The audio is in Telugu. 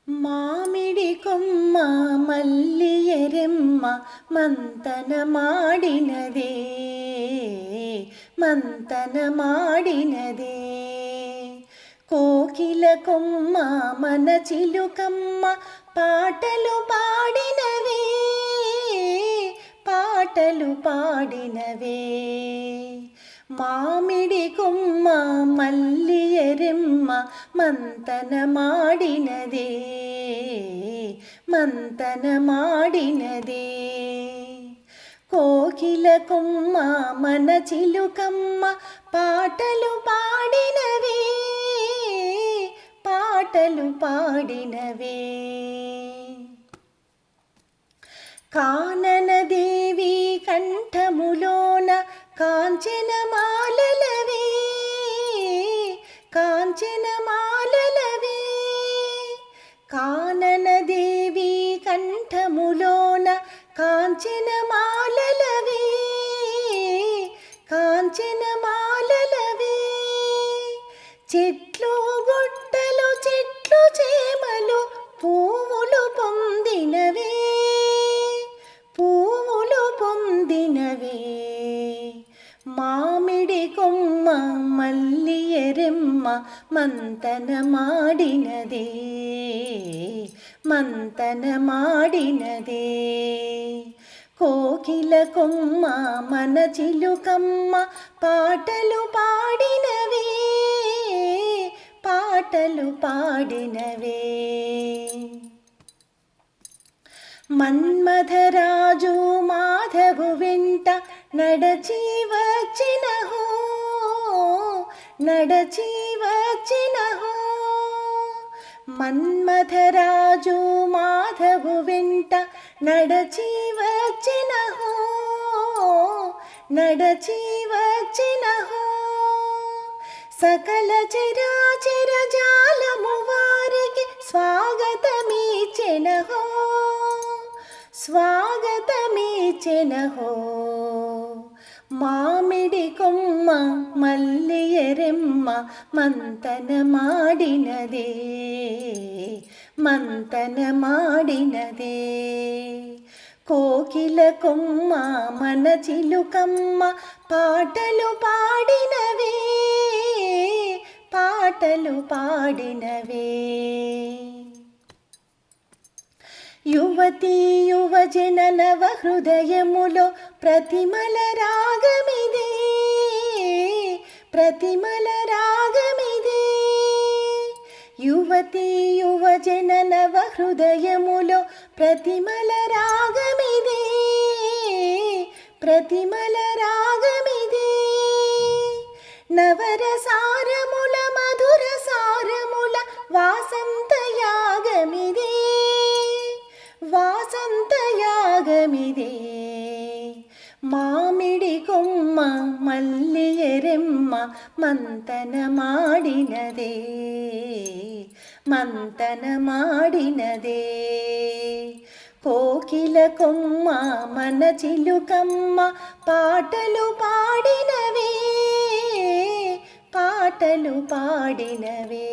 మామిడి కొమ్మ మల్లియరెమ్మ మంతన మాడినదే మంతన మాడినదే కోకిల కొమ్మ మన చిలుకమ్మ పాటలు పాడినవే పాటలు పాడినవే మామిడి కొమ్మ మల్లియరెమ్మ మంతన మాడినదే మంతన మాడినదే కోకిల కొమ్మ మన చిలుకమ్మ పాటలు పాడినవే పాటలు పాడినవే కాననదేవి కంఠములోన కాంచనమాలలవే కాంచనమాలలవే కాననదేవి కంఠములోన కాంచనమాలలవే కాంచనమాలలవే చెట్లు గుట్టలు చెట్లు చేమలు పువ్వులు పొందినవే పువ్వులు పొందినవే మామిడి కొమ్మ మల్లియరెమ్మ మంతన మాడినదే మంతన మాడినదే కోకిల కొమ్మ మన చిలుకమ్మ పాటలు పాడినవే పాటలు పాడినవే మన్మథరాజు మాధవు వెంట నడచి వచ్చినహో నడచి వచ్చినహో మన్మథరాజు మాధవు వెంట నడచి వచ్చినహో నడచి వచ్చినహో సకల చరాచర జాలము వారికి స్వాగతమీచెనహో స్వాగతమీచెనహో మామిడి కొమ్మ మల్లియరెమ్మ మంతన మాడినదే మంతన మాడినదే కోకిల కొమ్మ మన చిలుకమ్మ పాటలు పాడినవే పాటలు పాడినవే యువతీ యువజన నవ హృదయములో ప్రతిమల రాగమిదే ప్రతిమల రాగమిదే యువతీ యువజన నవ హృదయములో ప్రతిమల రాగమిదే ప్రతిమల రాగమిదే నవరసారముల మధుర సారముల వాసంత యాగమిదే వాసంత యాగమిదే మామిడి కొమ్మ మల్లియరెమ్మ మంతన మాడినదే మంతన మాడినదే కోకిల కొమ్మ మన చిలుకమ్మ పాటలు పాడినవే పాటలు పాడినవే